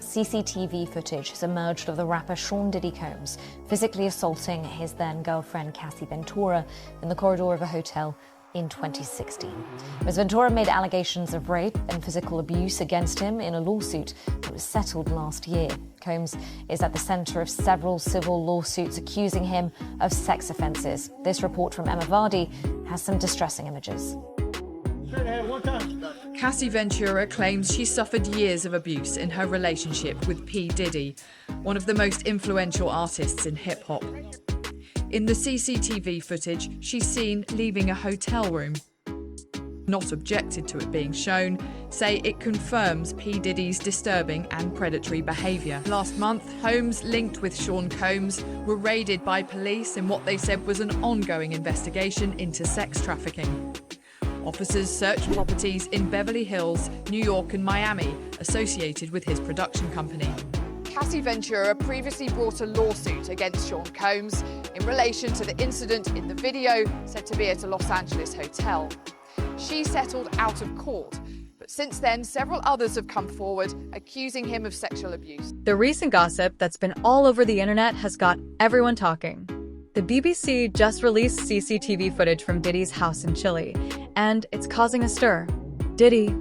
CCTV footage has emerged of the rapper Sean Diddy Combs physically assaulting his then-girlfriend Cassie Ventura in the corridor of a hotel in 2016. Ms. Ventura made allegations of rape and physical abuse against him in a lawsuit that was settled last year. Combs is at the centre of several civil lawsuits accusing him of sex offences. This report from Emma Vardy has some distressing images. Cassie Ventura claims she suffered years of abuse in her relationship with P. Diddy, one of the most influential artists in hip-hop. In the CCTV footage, she's seen leaving a hotel room. Not objected to it being shown, say it confirms P. Diddy's disturbing and predatory behaviour. Last month, homes linked with Sean Combs were raided by police in what they said was an ongoing investigation into sex trafficking. Officers searched properties in Beverly Hills, New York and Miami associated with his production company. Cassie Ventura previously brought a lawsuit against Sean Combs in relation to the incident in the video said to be at a Los Angeles hotel. She settled out of court, but since then several others have come forward accusing him of sexual abuse. The recent gossip that's been all over the internet has got everyone talking. The BBC just released CCTV footage from Diddy's house in Chile, and it's causing a stir. Diddy,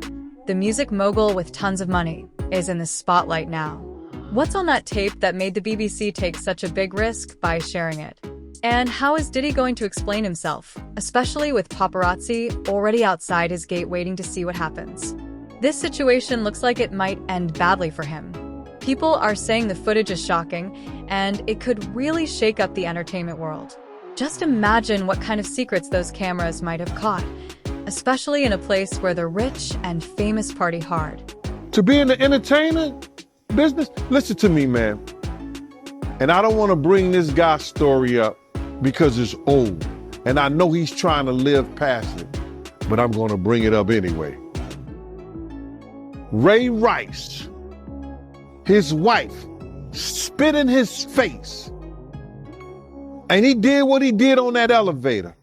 the music mogul with tons of money, is in the spotlight now. What's on that tape that made the BBC take such a big risk by sharing it? And how is Diddy going to explain himself, especially with paparazzi already outside his gate waiting to see what happens? This situation looks like it might end badly for him. People are saying the footage is shocking, and it could really shake up the entertainment world. Just imagine what kind of secrets those cameras might have caught, especially in a place where the rich and famous party hard. To be in the entertainment business, listen to me, man. And I don't want to bring this guy's story up because it's old. And I know he's trying to live past it, but I'm going to bring it up anyway. Ray Rice, his wife, spit in his face. And he did what he did on that elevator.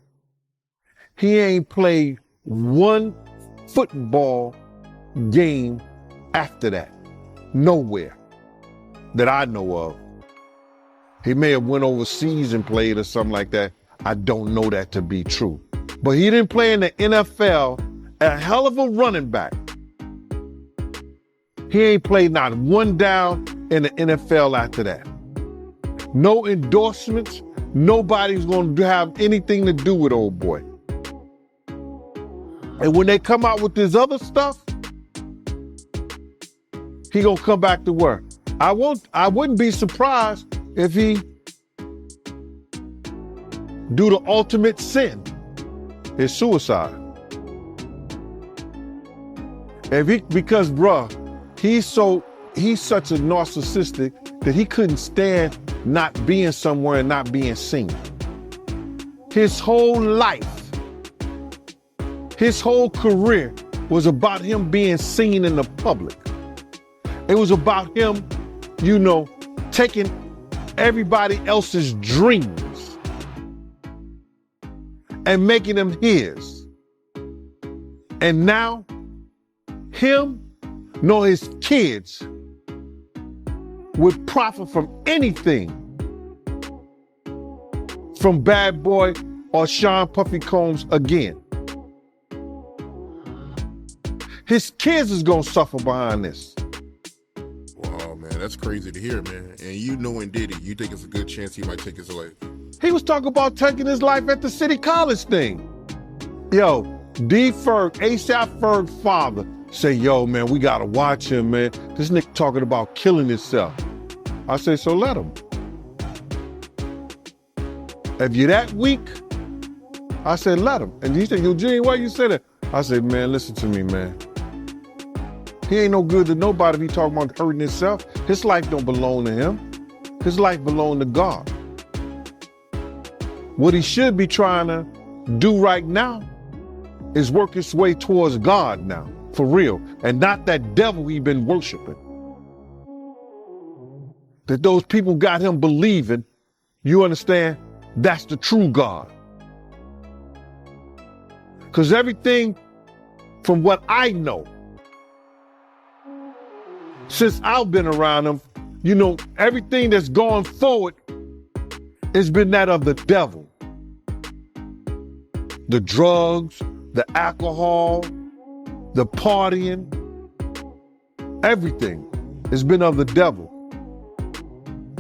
He ain't played one football game after that. Nowhere that I know of. He may have went overseas and played or something like that. I don't know that to be true. But he didn't play in the NFL, a hell of a running back. He ain't played not one down in the NFL after that. No endorsements. Nobody's going to have anything to do with old boy. And when they come out with this other stuff, he gonna come back to work. I wouldn't be surprised if he do the ultimate sin, is suicide. Because bruh, he's such a narcissistic that he couldn't stand not being somewhere and not being seen. His whole life, his whole career was about him being seen in the public. It was about him, taking everybody else's dreams and making them his. And now, him nor his kids would profit from anything from Bad Boy or Sean Puffy Combs again. His kids is gonna suffer behind this. Wow, man, that's crazy to hear, man. And knowing Diddy, you think it's a good chance he might take his life? He was talking about taking his life at the City College thing. Yo, D. Ferg, ASAP Ferg father, say, yo, man, we gotta watch him, man. This nigga talking about killing himself. I say, so let him. If you're that weak, I said, let him. And he said, Eugene, why you say that? I said, man, listen to me, man. He ain't no good to nobody if he talking about hurting himself. His life don't belong to him. His life belong to God. What he should be trying to do right now is work his way towards God now, for real, and not that devil he been worshiping. That those people got him believing, you understand, that's the true God. Because everything from what I know, since I've been around him, you know, everything that's gone forward has been that of the devil. The drugs, the alcohol, the partying, everything has been of the devil.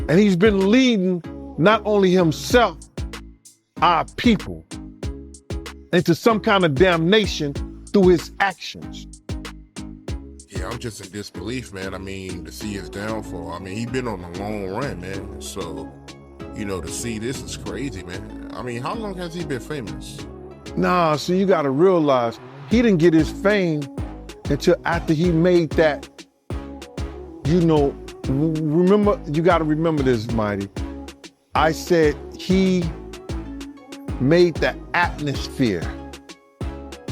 And he's been leading not only himself, our people, into some kind of damnation through his actions. Yeah, I'm just in disbelief, man. I mean, to see his downfall. I mean, he's been on a long run, man. So, you know, to see this is crazy, man. I mean, how long has he been famous? Nah, so you gotta realize he didn't get his fame until after he made that, you know, remember, you gotta remember this, Mighty. I said he made the atmosphere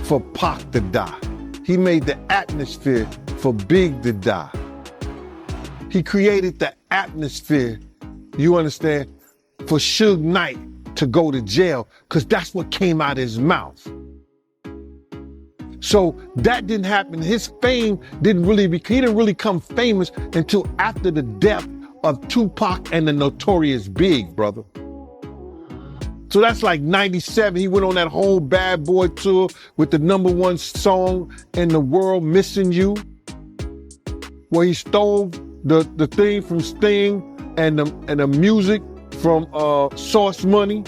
for Pac to die. He made the atmosphere for Big to die. He created the atmosphere, you understand, for Suge Knight to go to jail, because that's what came out of his mouth. So that didn't happen. His fame didn't really he didn't really come famous until after the death of Tupac and the Notorious Big, brother. So that's like 97. He went on that whole Bad Boy tour with the #1 song in the world, Missing You, where he stole the thing from Sting and the music from Source Money,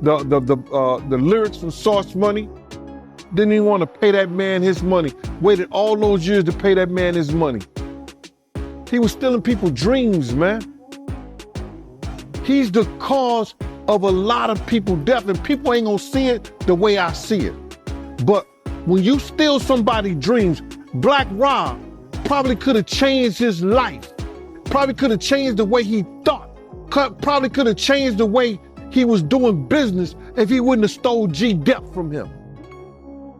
the lyrics from Source Money. Didn't even want to pay that man his money. Waited all those years to pay that man his money. He was stealing people's dreams, man. He's the cause of a lot of people's death, and people ain't gonna see it the way I see it. But when you steal somebody's dreams, Black Rob probably could have changed his life. Probably could have changed the way he thought. Probably could have changed the way he was doing business if he wouldn't have stole G-Dep from him.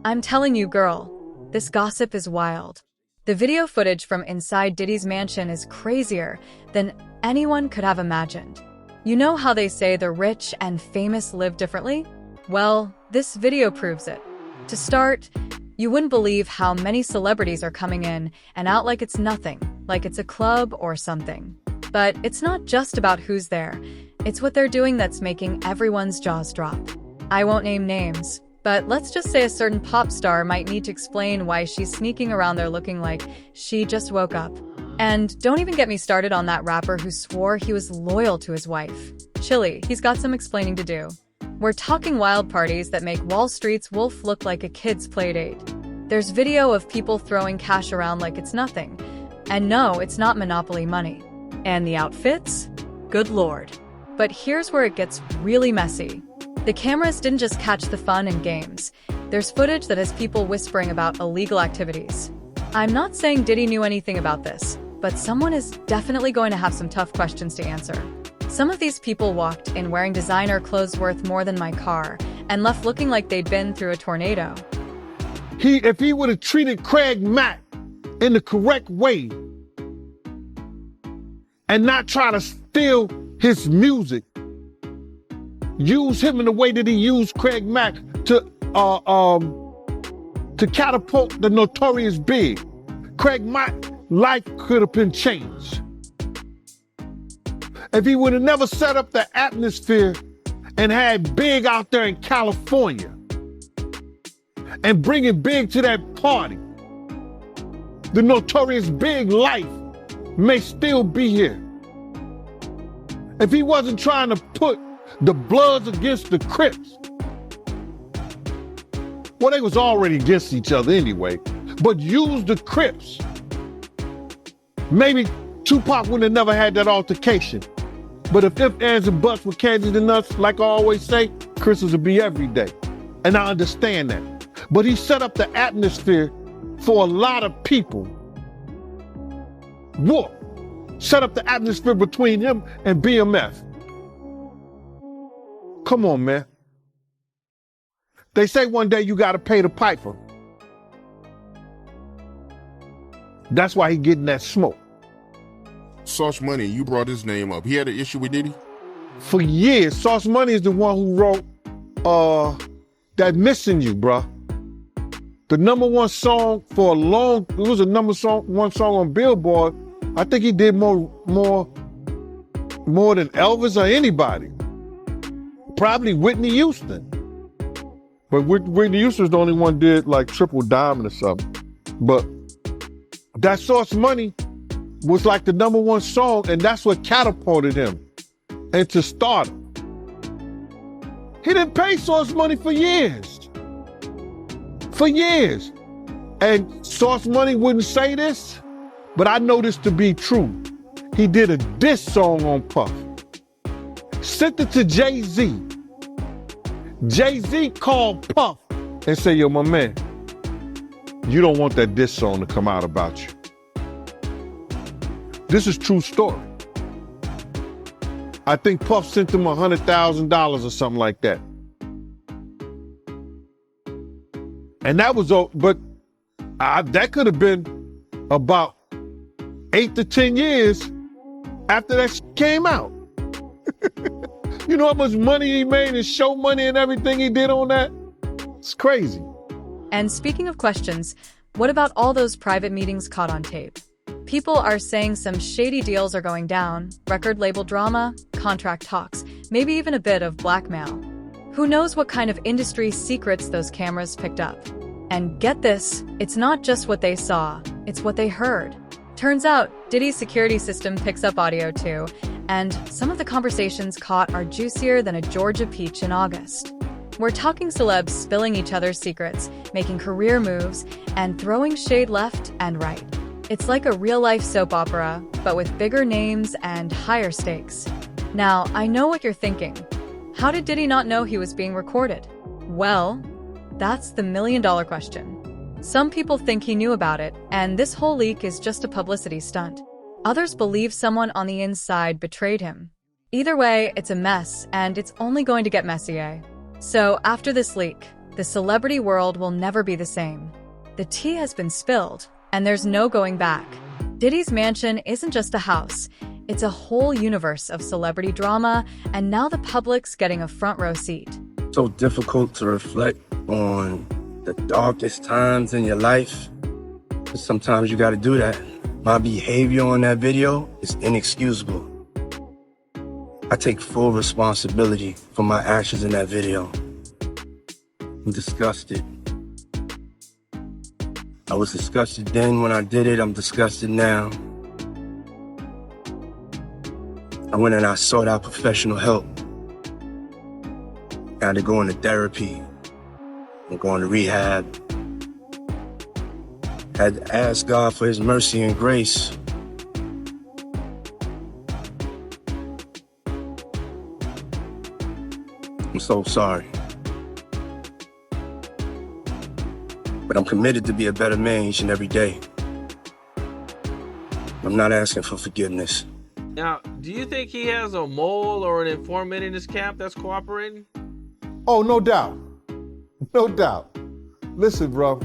I'm telling you, girl, this gossip is wild. The video footage from inside Diddy's mansion is crazier than anyone could have imagined. You know how they say the rich and famous live differently? Well, this video proves it. To start, you wouldn't believe how many celebrities are coming in and out like it's nothing, like it's a club or something. But it's not just about who's there. It's what they're doing that's making everyone's jaws drop. I won't name names, but let's just say a certain pop star might need to explain why she's sneaking around there looking like she just woke up. And don't even get me started on that rapper who swore he was loyal to his wife. Chili, he's got some explaining to do. We're talking wild parties that make Wall Street's Wolf look like a kid's playdate. There's video of people throwing cash around like it's nothing. And no, it's not Monopoly money. And the outfits? Good lord. But here's where it gets really messy. The cameras didn't just catch the fun and games. There's footage that has people whispering about illegal activities. I'm not saying Diddy knew anything about this, but someone is definitely going to have some tough questions to answer. Some of these people walked in wearing designer clothes worth more than my car and left looking like they'd been through a tornado. If he would have treated Craig Mack in the correct way and not try to steal his music, use him in the way that he used Craig Mack to catapult the Notorious Big, Craig Mack's life could have been changed. If he would have never set up the atmosphere and had Big out there in California and bringing Big to that party, the Notorious Big life may still be here. If he wasn't trying to put the Bloods against the Crips, well, they was already against each other anyway, but use the Crips, maybe Tupac wouldn't have never had that altercation. But if ands, and buts were candies and nuts, like I always say, Christmas would be every day. And I understand that. But he set up the atmosphere for a lot of people. Whoop! Set up the atmosphere between him and BMF. Come on, man. They say one day you gotta pay the piper. That's why he getting that smoke. Sauce Money, you brought his name up. He had an issue with Diddy? For years, Sauce Money is the one who wrote that Missing You, bruh. The #1 song for a long, it was a #1 song on Billboard I think he did more than Elvis or anybody. Probably Whitney Houston. But Whitney Houston's the only one did like Triple Diamond or something. But that Source Money was like the #1 song, and that's what catapulted him into stardom. He didn't pay Source Money for years. For years. And Source Money wouldn't say this, but I know this to be true. He did a diss song on Puff. Sent it to Jay-Z. Jay-Z called Puff and said, yo, my man, you don't want that diss song to come out about you. This is true story. I think Puff sent him $100,000 or something like that. And that was, but that could have been about 8 to 10 years after that came out. You know how much money he made and show money and everything he did on that? It's crazy. And speaking of questions, what about all those private meetings caught on tape? People are saying some shady deals are going down, record label drama, contract talks, maybe even a bit of blackmail. Who knows what kind of industry secrets those cameras picked up? And get this, it's not just what they saw, it's what they heard. Turns out, Diddy's security system picks up audio too, and some of the conversations caught are juicier than a Georgia peach in August. We're talking celebs spilling each other's secrets, making career moves, and throwing shade left and right. It's like a real-life soap opera, but with bigger names and higher stakes. Now, I know what you're thinking. How did Diddy not know he was being recorded? Well, that's the million-dollar question. Some people think he knew about it, and this whole leak is just a publicity stunt. Others believe someone on the inside betrayed him. Either way, it's a mess, and it's only going to get messier. So, after this leak, the celebrity world will never be the same. The tea has been spilled, and there's no going back. Diddy's mansion isn't just a house. It's a whole universe of celebrity drama, and now the public's getting a front row seat. So difficult to reflect on the darkest times in your life. But sometimes you gotta do that. My behavior on that video is inexcusable. I take full responsibility for my actions in that video. I'm disgusted. I was disgusted then when I did it, I'm disgusted now. I went and I sought out professional help. I had to go into therapy and go into rehab. I had to ask God for his mercy and grace. I'm so sorry. But I'm committed to be a better man each and every day. I'm not asking for forgiveness. Now, do you think he has a mole or an informant in his camp that's cooperating? Oh, no doubt. No doubt. Listen, bro.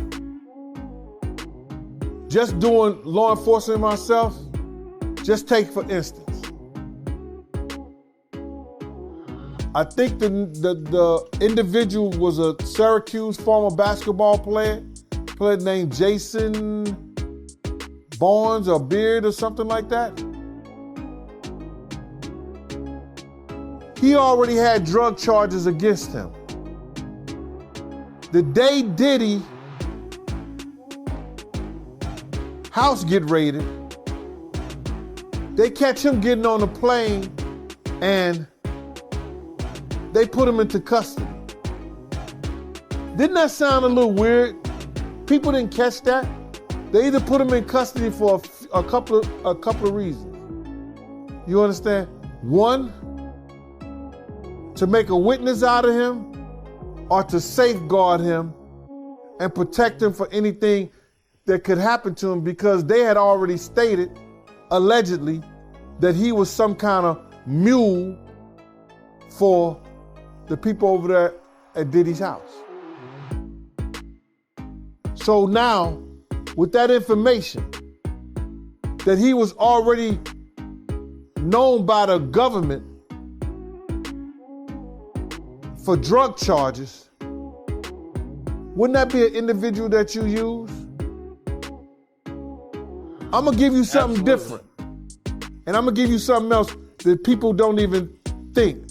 Just doing law enforcement myself, just take for instance. I think the individual was a Syracuse former basketball player named Jason Barnes or Beard or something like that. He already had drug charges against him. The day Diddy house get raided, they catch him getting on a plane and they put him into custody. Didn't that sound a little weird? People didn't catch that. They either put him in custody for a couple of reasons. You understand? One, to make a witness out of him, or to safeguard him and protect him for anything that could happen to him, because they had already stated, allegedly, that he was some kind of mule for the people over there at Diddy's house. So now, with that information, that he was already known by the government for drug charges, wouldn't that be an individual that you use? I'm gonna give you something different. And I'm gonna give you something else that people don't even think.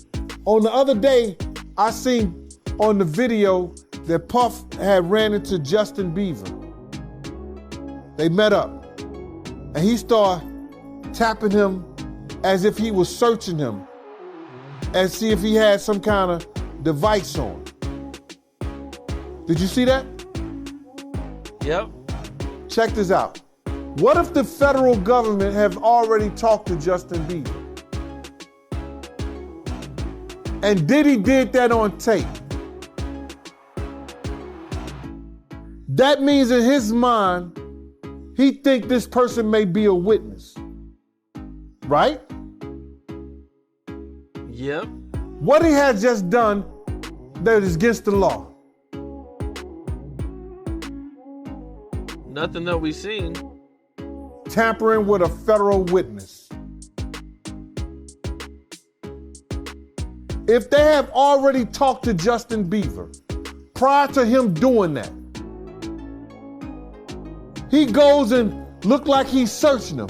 On the other day, I seen on the video that Puff had ran into Justin Bieber. They met up, and he started tapping him as if he was searching him and see if he had some kind of device on. Did you see that? Yep. Check this out. What if the federal government have already talked to Justin Bieber? And Diddy did that on tape. That means in his mind, he think this person may be a witness. Right? Yep. What he had just done that is against the law. Nothing that we seen. Tampering with a federal witness. If they have already talked to Justin Bieber prior to him doing that, he goes and look like he's searching him.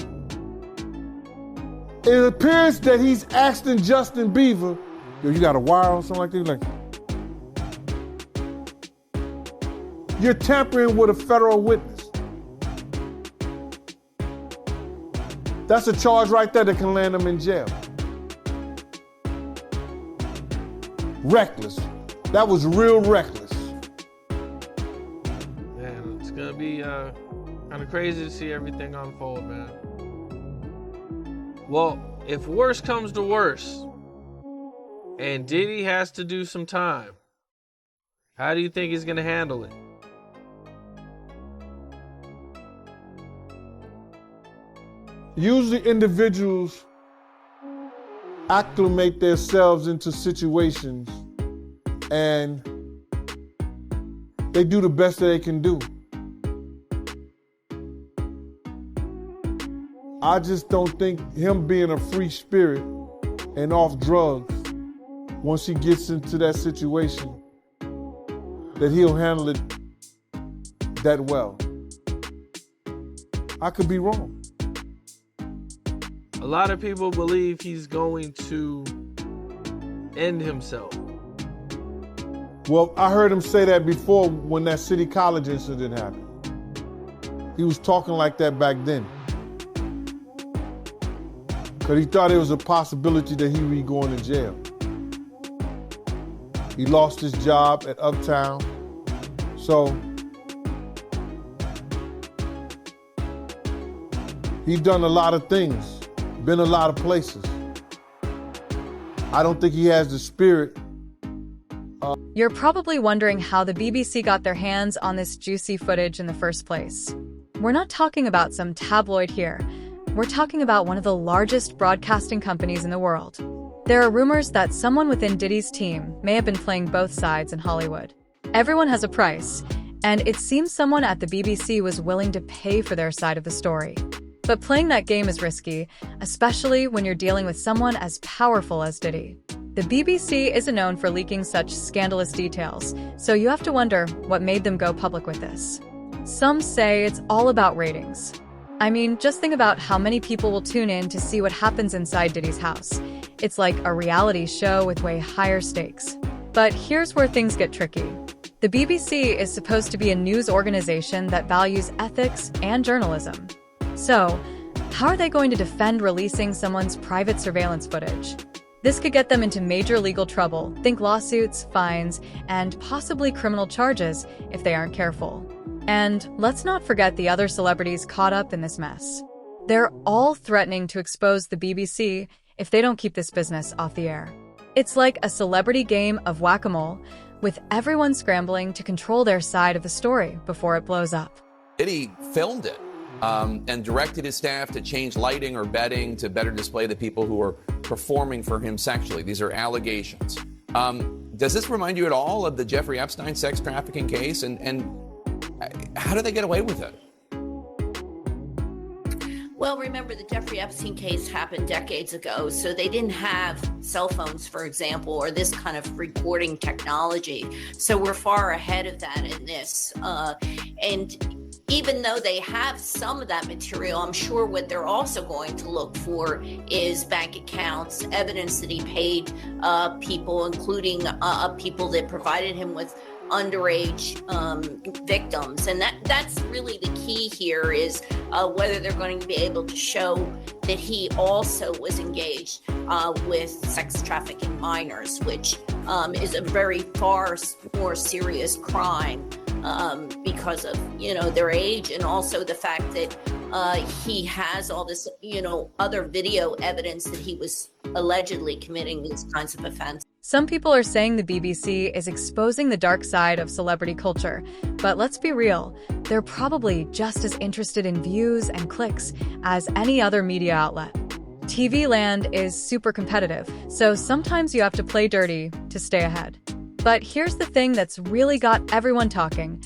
It appears that he's asking Justin Bieber, yo, you got a wire or something like that? Like, you're tampering with a federal witness. That's a charge right there that can land him in jail. Reckless. That was real reckless. Man, it's gonna be kind of crazy to see everything unfold, man. Well, if worse comes to worse, and Diddy has to do some time, how do you think he's gonna handle it? Usually individuals acclimate themselves into situations and they do the best that they can do. I just don't think him being a free spirit and off drugs, once he gets into that situation, that he'll handle it that well. I could be wrong. A lot of people believe he's going to end himself. Well, I heard him say that before when that City College incident happened. He was talking like that back then. Because he thought it was a possibility that he would be going to jail. He lost his job at Uptown. So he's done a lot of things, been a lot of places. I don't think he has the spirit. You're probably wondering how the BBC got their hands on this juicy footage in the first place. We're not talking about some tabloid here. We're talking about one of the largest broadcasting companies in the world. There are rumors that someone within Diddy's team may have been playing both sides in Hollywood. Everyone has a price, and it seems someone at the BBC was willing to pay for their side of the story. But playing that game is risky, especially when you're dealing with someone as powerful as Diddy. The BBC isn't known for leaking such scandalous details, so you have to wonder what made them go public with this. Some say it's all about ratings. I mean, just think about how many people will tune in to see what happens inside Diddy's house. It's like a reality show with way higher stakes. But here's where things get tricky. The BBC is supposed to be a news organization that values ethics and journalism. So, how are they going to defend releasing someone's private surveillance footage? This could get them into major legal trouble, think lawsuits, fines, and possibly criminal charges if they aren't careful. And let's not forget the other celebrities caught up in this mess. They're all threatening to expose the BBC if they don't keep this business off the air. It's like a celebrity game of whack-a-mole, with everyone scrambling to control their side of the story before it blows up. Diddy filmed it and directed his staff to change lighting or bedding to better display the people who are performing for him sexually. These are allegations. Does this remind you at all of the Jeffrey Epstein sex trafficking case? And how did they get away with it? Well, remember the Jeffrey Epstein case happened decades ago, so they didn't have cell phones, for example, or this kind of recording technology. So we're far ahead of that in this. And even though they have some of that material, I'm sure what they're also going to look for is bank accounts, evidence that he paid people, including people that provided him with underage victims. And that's really the key here, is whether they're going to be able to show that he also was engaged with sex trafficking minors, which is a very far more serious crime because of, their age, and also the fact that he has all this, other video evidence that he was allegedly committing these kinds of offenses. Some people are saying the BBC is exposing the dark side of celebrity culture, but let's be real, they're probably just as interested in views and clicks as any other media outlet. TV land is super competitive, so sometimes you have to play dirty to stay ahead. But here's the thing that's really got everyone talking.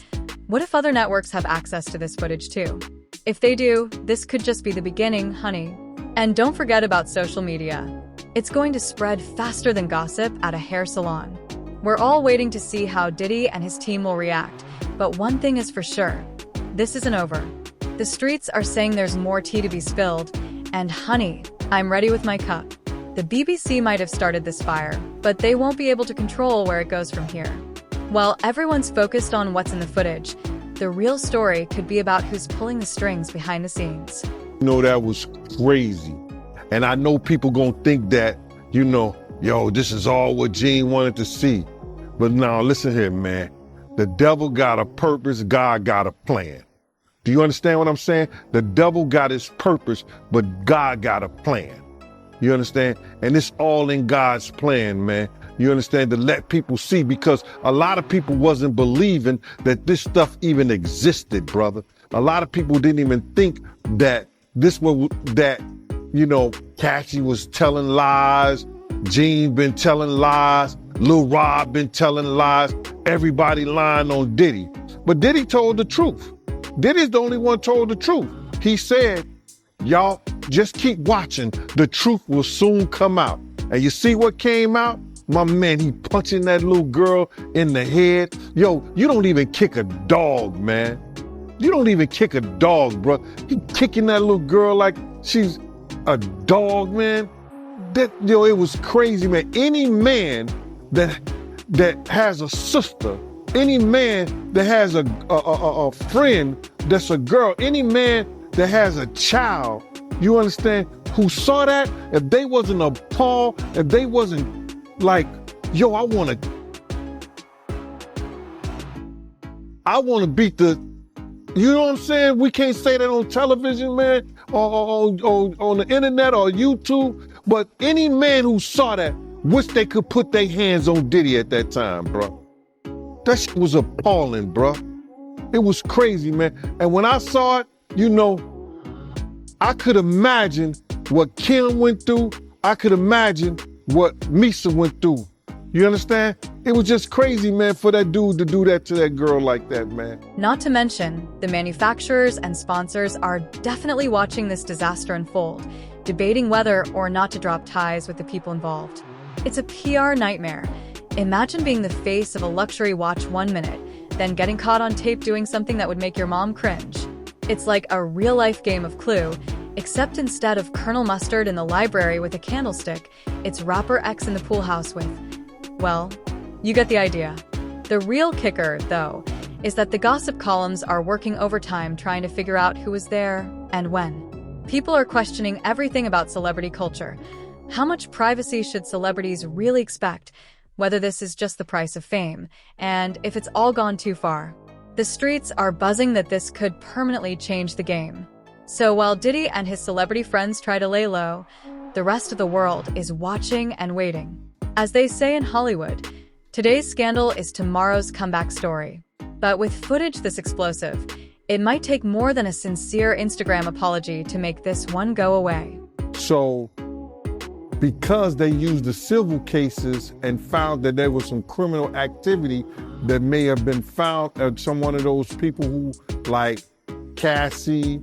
What if other networks have access to this footage too? If they do, this could just be the beginning, honey. And don't forget about social media. It's going to spread faster than gossip at a hair salon. We're all waiting to see how Diddy and his team will react, but one thing is for sure, this isn't over. The streets are saying there's more tea to be spilled, and honey, I'm ready with my cup. The BBC might have started this fire, but they won't be able to control where it goes from here. While everyone's focused on what's in the footage, the real story could be about who's pulling the strings behind the scenes. That was crazy. And I know people gonna think that, this is all what Gene wanted to see. But now listen here, man. The devil got a purpose, God got a plan. Do you understand what I'm saying? The devil got his purpose, but God got a plan. You understand? And it's all in God's plan, man. You understand? To let people see, because a lot of people wasn't believing that this stuff even existed, brother. A lot of people didn't even think that Cassie was telling lies, Gene been telling lies, Lil Rob been telling lies, everybody lying on Diddy. But Diddy told the truth. Diddy's the only one told the truth. He said, y'all just keep watching, the truth will soon come out. And you see what came out? My man, he punching that little girl in the head. Yo, you don't even kick a dog, man. You don't even kick a dog, bro. He kicking that little girl like she's a dog, man. It was crazy, man. Any man that has a sister, any man that has a friend that's a girl, any man that has a child, you understand, who saw that, if they wasn't appalled, if they wasn't like, yo, I want to beat the, you know what I'm saying? We can't say that on television, man, or on the internet or YouTube, but any man who saw that wish they could put their hands on Diddy at that time, bro. That shit was appalling, bro. It was crazy, man. And when I saw it, I could imagine what Kim went through. I could imagine what Misa went through. You understand? It was just crazy, man, for that dude to do that to that girl like that, man. Not to mention, the manufacturers and sponsors are definitely watching this disaster unfold, debating whether or not to drop ties with the people involved. It's a PR nightmare. Imagine being the face of a luxury watch 1 minute, then getting caught on tape doing something that would make your mom cringe. It's like a real-life game of Clue, except instead of Colonel Mustard in the library with a candlestick, it's Rapper X in the pool house with, well, you get the idea. The real kicker, though, is that the gossip columns are working overtime trying to figure out who was there and when. People are questioning everything about celebrity culture. How much privacy should celebrities really expect? Whether this is just the price of fame, and if it's all gone too far. The streets are buzzing that this could permanently change the game. So while Diddy and his celebrity friends try to lay low, the rest of the world is watching and waiting. As they say in Hollywood, today's scandal is tomorrow's comeback story. But with footage this explosive, it might take more than a sincere Instagram apology to make this one go away. So, because they used the civil cases and found that there was some criminal activity that may have been found at some one of those people who, like Cassie,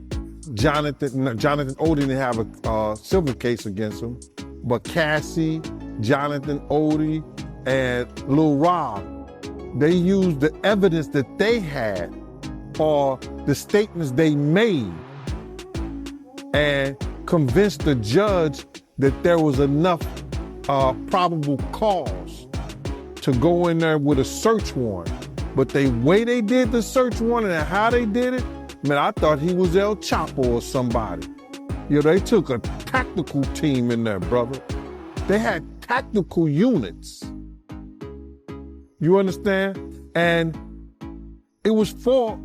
Jonathan Odie didn't have a civil case against him, but Cassie, Jonathan Odie, and Lil Rob, they used the evidence that they had are the statements they made and convinced the judge that there was enough probable cause to go in there with a search warrant. But the way they did the search warrant and how they did it, man, I thought he was El Chapo or somebody. You know, they took a tactical team in there, brother. They had tactical units. You understand? And it was for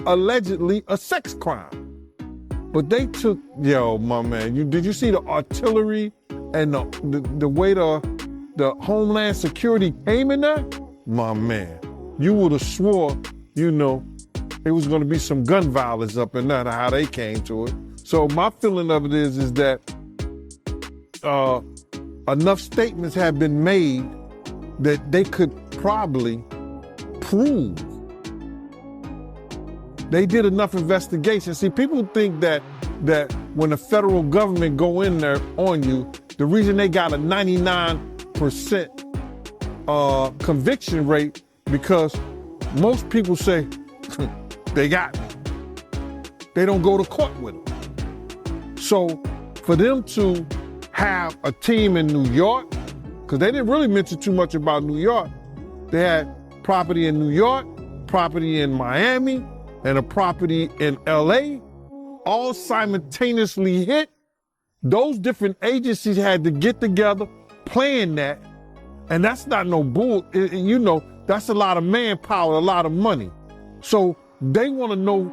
allegedly a sex crime. But they took, yo, my man, did you see the artillery and the way the Homeland Security came in there? My man, you would have swore, you know, it was gonna be some gun violence up in there, how they came to it. So my feeling of it is that enough statements have been made that they could probably prove. They did enough investigation. See, people think that when the federal government go in there on you, the reason they got a 99% conviction rate because most people say, they got me. They don't go to court with them. So for them to have a team in New York, because they didn't really mention too much about New York. They had property in New York, property in Miami, and a property in LA, all simultaneously hit. Those different agencies had to get together, plan that, and that's not no bull. You know, that's a lot of manpower, a lot of money. So they want to know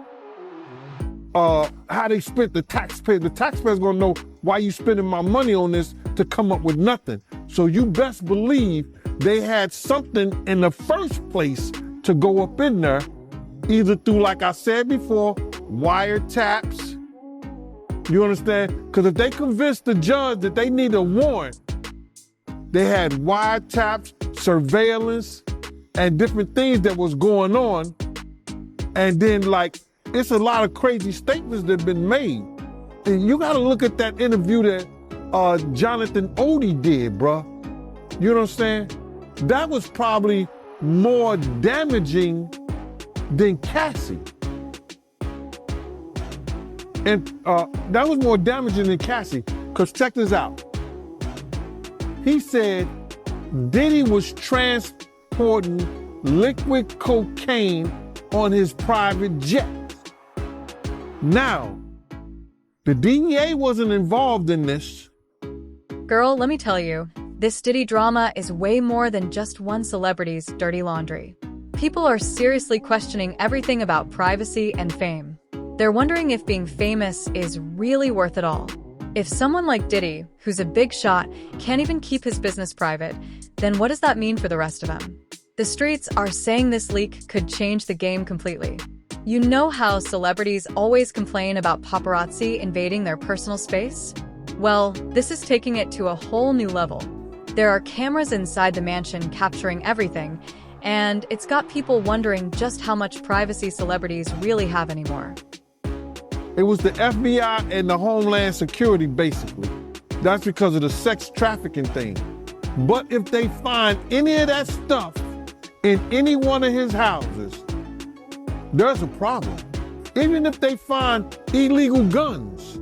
how they spent the taxpayer. The taxpayer's gonna know why you spending my money on this to come up with nothing. So you best believe they had something in the first place to go up in there, either through, like I said before, wiretaps. You understand? Because if they convinced the judge that they need a warrant, they had wiretaps, surveillance, and different things that was going on. And then, like, it's a lot of crazy statements that have been made. And you got to look at that interview that Jonathan Odie did, bruh. You know what I'm saying? That was probably more damaging than Cassie. And that was more damaging than Cassie, because check this out. He said Diddy was transporting liquid cocaine on his private jet. Now, the DEA wasn't involved in this. Girl, let me tell you, this Diddy drama is way more than just one celebrity's dirty laundry. People are seriously questioning everything about privacy and fame. They're wondering if being famous is really worth it all. If someone like Diddy, who's a big shot, can't even keep his business private, then what does that mean for the rest of them? The streets are saying this leak could change the game completely. You know how celebrities always complain about paparazzi invading their personal space? Well, this is taking it to a whole new level. There are cameras inside the mansion capturing everything, and it's got people wondering just how much privacy celebrities really have anymore. It was the FBI and the Homeland Security, basically. That's because of the sex trafficking thing. But if they find any of that stuff in any one of his houses, there's a problem. Even if they find illegal guns,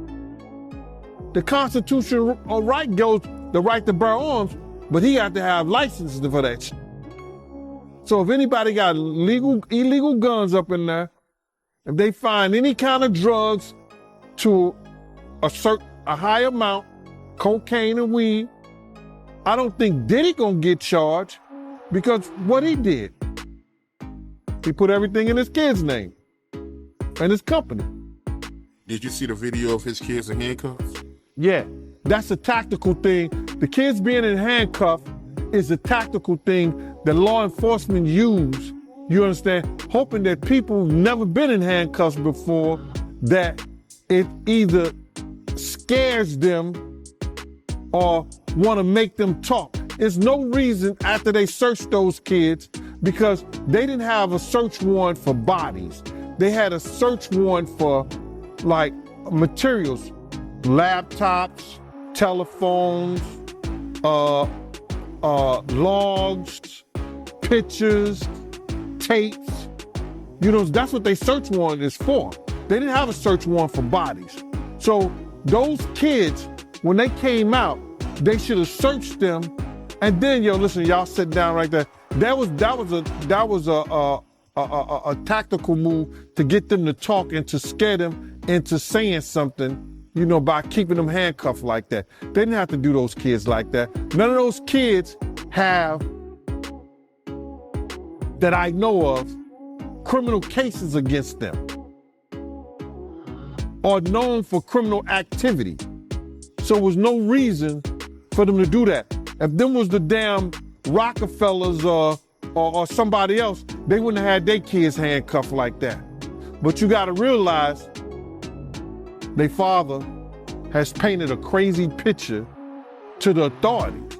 the constitutional right goes the right to bear arms, but he had to have licenses for that shit. So if anybody got illegal guns up in there, if they find any kind of drugs to a high amount, cocaine and weed, I don't think Diddy gonna get charged because what he did, he put everything in his kid's name and his company. Did you see the video of his kids in handcuffs? Yeah, that's a tactical thing. The kids being in handcuffs is a tactical thing that law enforcement use, you understand, hoping that people who've never been in handcuffs before, that it either scares them or want to make them talk. There's no reason after they searched those kids, because they didn't have a search warrant for bodies. They had a search warrant for like materials, laptops, telephones, logs, pictures, tapes, You know, that's what they search warrant is for. They didn't have a search warrant for bodies. So those kids, when they came out, they should have searched them. And then, yo, listen, y'all sit down right there. That was a tactical move to get them to talk and to scare them into saying something, you know, by keeping them handcuffed like that. They didn't have to do those kids like that. None of those kids have, that I know of, criminal cases against them or known for criminal activity. So there was no reason for them to do that. If them was the damn Rockefellers or somebody else, they wouldn't have had their kids handcuffed like that. But you gotta realize their father has painted a crazy picture to the authorities.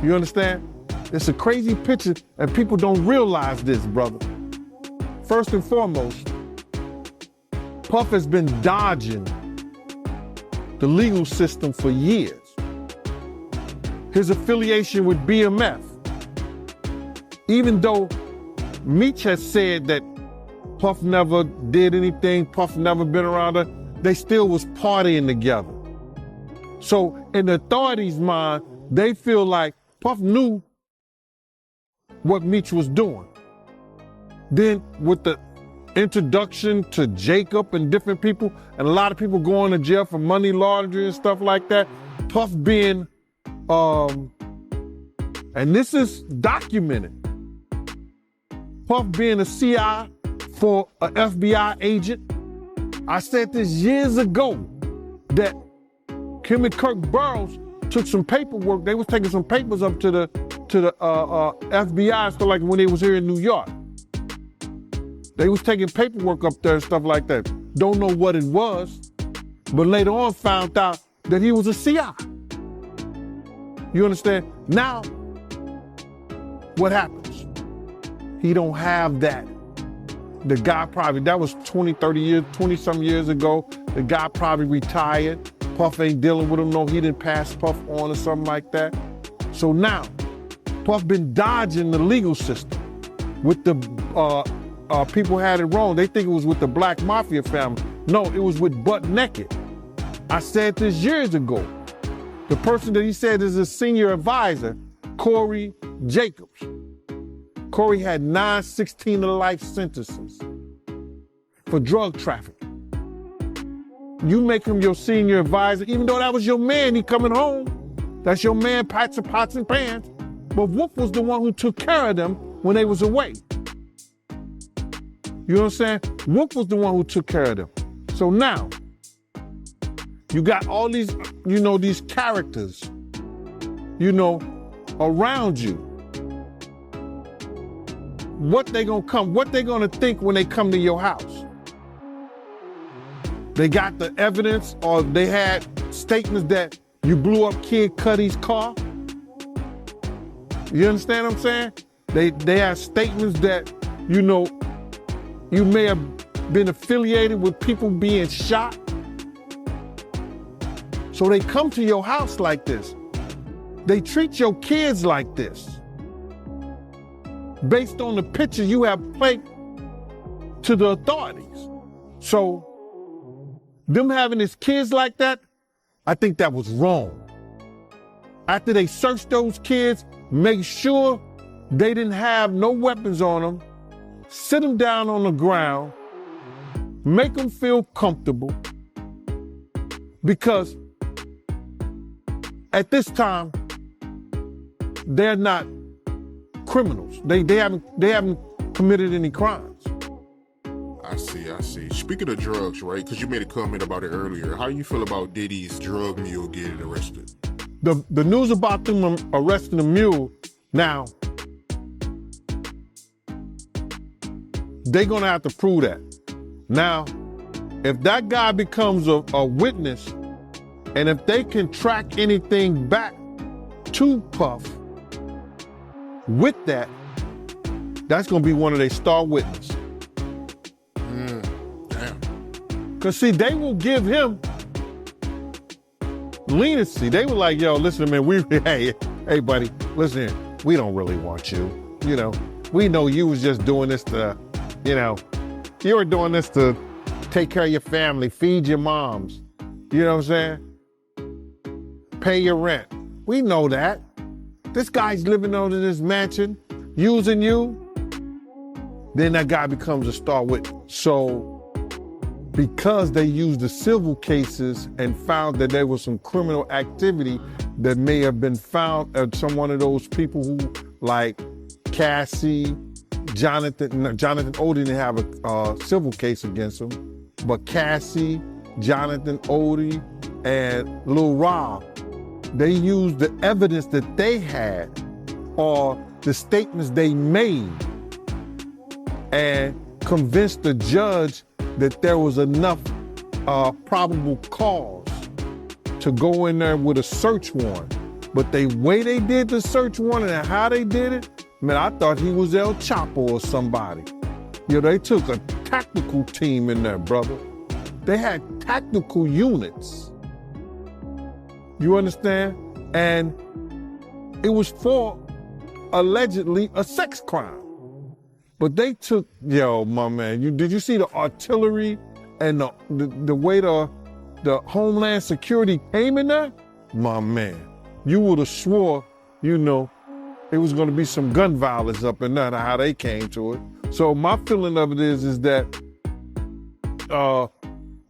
You understand? It's a crazy picture and people don't realize this, brother. First and foremost, Puff has been dodging the legal system for years. His affiliation with BMF, even though Meech has said that Puff never did anything, Puff never been around her, they still was partying together. So in the authorities' mind, they feel like Puff knew what Meech was doing. Then with the introduction to Jacob and different people, and a lot of people going to jail for money laundering and stuff like that, Puff being, and this is documented, Puff being a CI for an FBI agent. I said this years ago that him and Kirk Burroughs took some paperwork. They was taking some papers up to the FBI, so like when they was here in New York. They was taking paperwork up there and stuff like that. Don't know what it was, but later on found out that he was a CI. You understand? Now, what happens? He don't have that. The guy probably, that was 20 some years ago. The guy probably retired. Puff ain't dealing with him, no, he didn't pass Puff on or something like that. So now, Puff been dodging the legal system with the, people had it wrong. They think it was with the Black Mafia family. No, it was with Butt Naked. I said this years ago. The person that he said is his senior advisor, Corey Jacobs. Corey had 9 16-to-life sentences for drug trafficking. You make him your senior advisor, even though that was your man, he coming home. That's your man, pots and pans. But Whoop was the one who took care of them when they was away. You know what I'm saying? Whoop was the one who took care of them. So now, you got all these, you know, these characters, you know, around you. What they gonna think when they come to your house? They got the evidence, or they had statements that you blew up Kid Cudi's car. You understand what I'm saying? They have statements that, you know, you may have been affiliated with people being shot. So they come to your house like this. They treat your kids like this. Based on the picture you have played to the authorities. So them having his kids like that, I think that was wrong. After they searched those kids, make sure they didn't have no weapons on them, sit them down on the ground, make them feel comfortable, because at this time, they're not criminals. They haven't committed any crimes. I see. Speaking of drugs, right? Because you made a comment about it earlier. How do you feel about Diddy's drug mule getting arrested? The news about them arresting the mule, now, they're gonna have to prove that. Now, if that guy becomes a witness, and if they can track anything back to Puff with that, that's gonna be one of their star witnesses. Damn. Cause see, they will give him leniency. They were like, yo, listen, man, hey buddy, listen here, we don't really want you. You know, we know you was just doing this to you know, you were doing this to take care of your family, feed your moms. You know what I'm saying? Pay your rent. We know that. This guy's living out in this mansion, using you. Then that guy becomes a star witness. So, because they used the civil cases and found that there was some criminal activity that may have been found at some one of those people who, like Cassie, Jonathan Odie didn't have a civil case against him, but Cassie, Jonathan Odie, and Lil Rob, they used the evidence that they had or the statements they made and convinced the judge that there was enough probable cause to go in there with a search warrant. But the way they did the search warrant and how they did it, man, I thought he was El Chapo or somebody. You know, they took a tactical team in there, brother. They had tactical units. You understand? And it was for allegedly a sex crime. But they took, yo, my man, did you see the artillery and the way the Homeland Security came in there? My man, you would have swore, you know, it was gonna be some gun violence up in there, how they came to it. So my feeling of it is that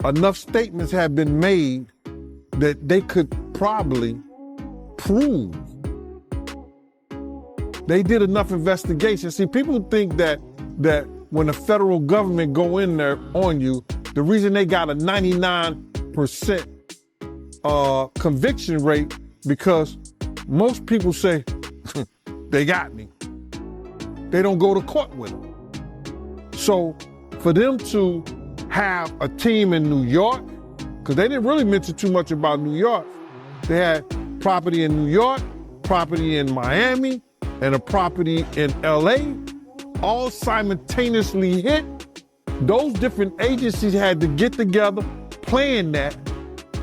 enough statements have been made that they could probably prove. They did enough investigation. See, people think that when the federal government go in there on you, the reason they got a 99% conviction rate because most people say, they got me. They don't go to court with them. So for them to have a team in New York, because they didn't really mention too much about New York. They had property in New York, property in Miami, and a property in LA, all simultaneously hit. Those different agencies had to get together, plan that,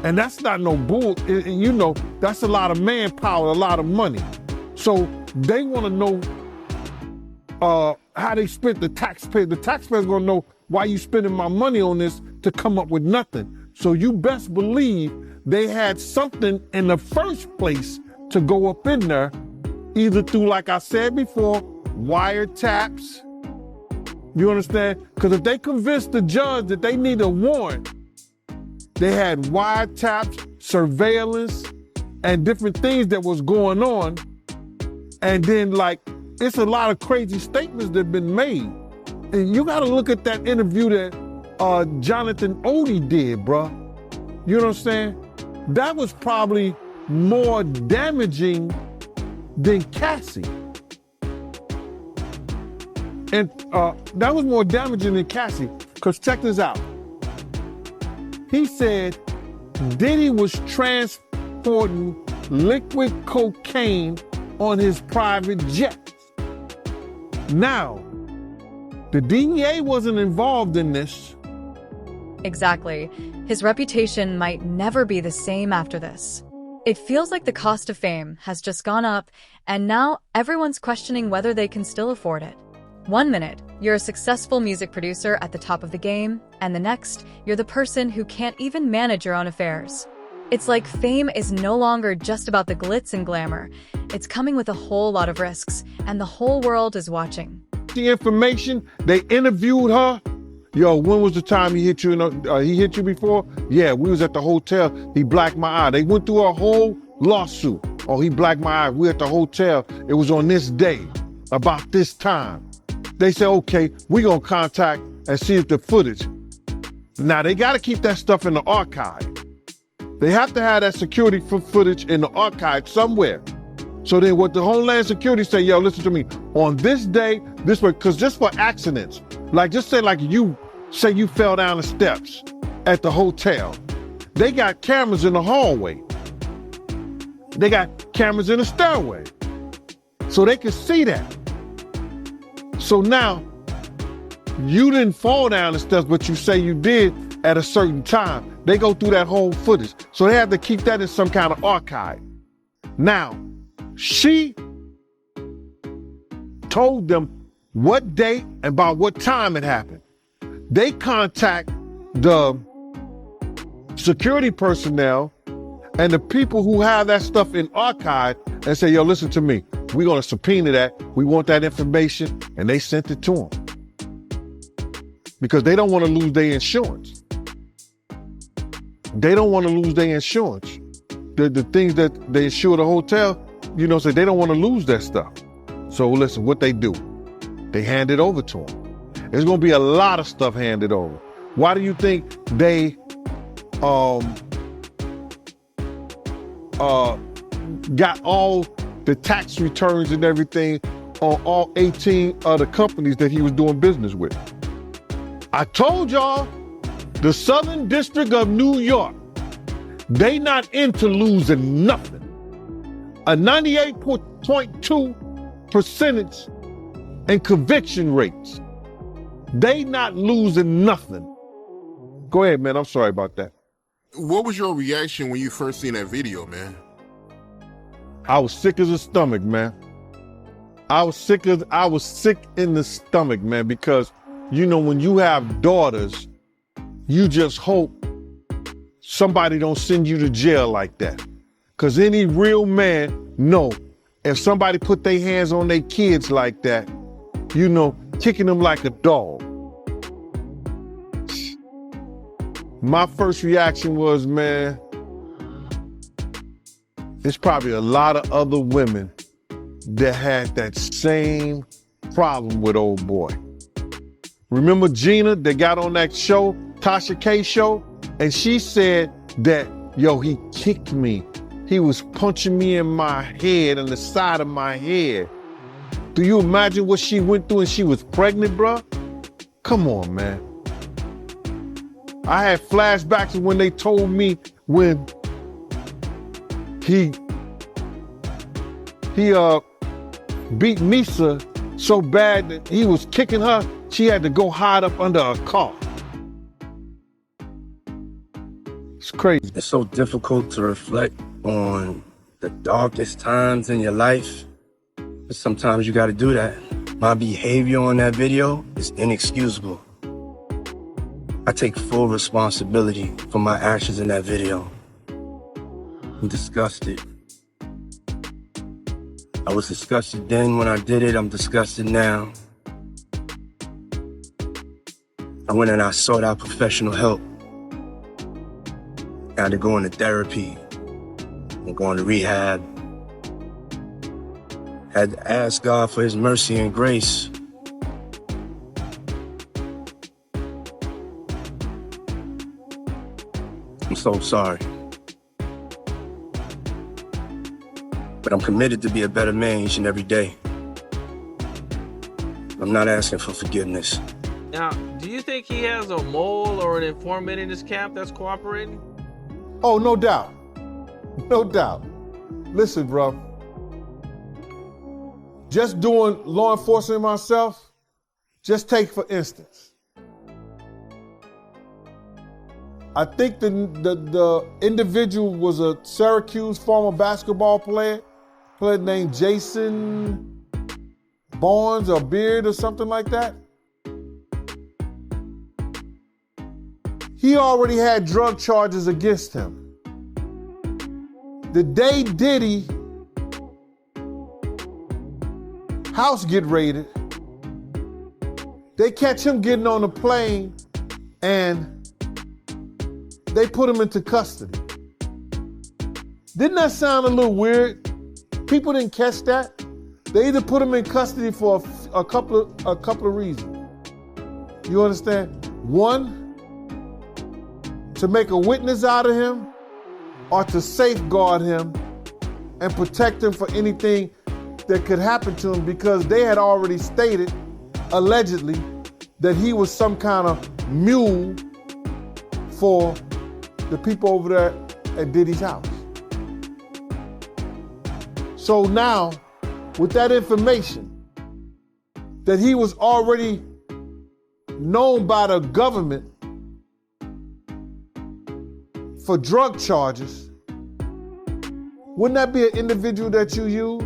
and that's not no bull. You know, that's a lot of manpower, a lot of money. So they want to know how they spent the taxpayer. The taxpayer's gonna know why you spending my money on this to come up with nothing. So you best believe they had something in the first place to go up in there, either through, like I said before, wiretaps. You understand? Because if they convinced the judge that they need a warrant, they had wiretaps, surveillance, and different things that was going on. And then, like, it's a lot of crazy statements that have been made. And you got to look at that interview that Jonathan Odie did, bruh. You know what I'm saying? That was probably more damaging than Cassie. And that was more damaging than Cassie, because check this out. He said Diddy was transporting liquid cocaine on his private jet. Now, the DEA wasn't involved in this. Exactly. His reputation might never be the same after this. It feels like the cost of fame has just gone up, and now everyone's questioning whether they can still afford it. One minute, you're a successful music producer at the top of the game, and the next, you're the person who can't even manage your own affairs. It's like fame is no longer just about the glitz and glamour. It's coming with a whole lot of risks, and the whole world is watching. The information, they interviewed her. Yo, when was the time he hit you? He hit you before? Yeah, we was at the hotel. He blacked my eye. They went through a whole lawsuit. Oh, he blacked my eye. We at the hotel. It was on this day, about this time. They said, okay, we gonna contact and see if the footage. Now, they gotta keep that stuff in the archive. They have to have that security footage in the archive somewhere. So then what the Homeland Security say, yo, listen to me, on this day, this way, because just for accidents, like just say like you fell down the steps at the hotel. They got cameras in the hallway. They got cameras in the stairway. So they can see that. So now, you didn't fall down the steps, but you say you did at a certain time. They go through that whole footage. So they have to keep that in some kind of archive. Now, she told them what date and by what time it happened. They contact the security personnel and the people who have that stuff in archive and say, yo, listen to me. We're going to subpoena that. We want that information. And they sent it to them. Because they don't want to lose their insurance. They don't want to lose their insurance. The things that they insure the hotel, you know, so they don't want to lose that stuff. So listen, what they do, they hand it over to them. There's going to be a lot of stuff handed over. Why do you think they got all the tax returns and everything on all 18 other companies that he was doing business with? I told y'all, the Southern District of New York, they not into losing nothing. A 98.2 percentage in conviction rates. They not losing nothing. Go ahead, man. I'm sorry about that. What was your reaction when you first seen that video, man? I was sick as a stomach, man. I was sick in the stomach, man, because, you know, when you have daughters, you just hope somebody don't send you to jail like that. Because any real man know if somebody put their hands on their kids like that, you know, kicking them like a dog. My first reaction was, man, there's probably a lot of other women that had that same problem with old boy. Remember Gina that got on that show, Tasha K show? And she said that, yo, he kicked me. He was punching me in my head and the side of my head. Do you imagine what she went through and she was pregnant, bruh? Come on, man. I had flashbacks of when they told me when he beat Misa so bad that he was kicking her, she had to go hide up under a car. It's crazy. It's so difficult to reflect on the darkest times in your life. But sometimes you gotta do that. My behavior on that video is inexcusable. I take full responsibility for my actions in that video. I'm disgusted. I was disgusted then when I did it, I'm disgusted now. I went and I sought out professional help. I had to go into therapy and go into rehab. Had to ask God for his mercy and grace. I'm so sorry. But I'm committed to be a better man each and every day. I'm not asking for forgiveness. Now, do you think he has a mole or an informant in his camp that's cooperating? Oh, no doubt. No doubt. Listen, bro. Just doing law enforcement myself, just take for instance. I think the individual was a Syracuse former basketball player named Jason Barnes or Beard or something like that. He already had drug charges against him. The day Diddy house get raided, they catch him getting on a plane and they put him into custody. Didn't that sound a little weird? People didn't catch that. They either put him in custody for a couple of reasons. You understand? One, to make a witness out of him, or to safeguard him and protect him for anything that could happen to him, because they had already stated, allegedly, that he was some kind of mule for the people over there at Diddy's house. So now, with that information, that he was already known by the government for drug charges, wouldn't that be an individual that you use?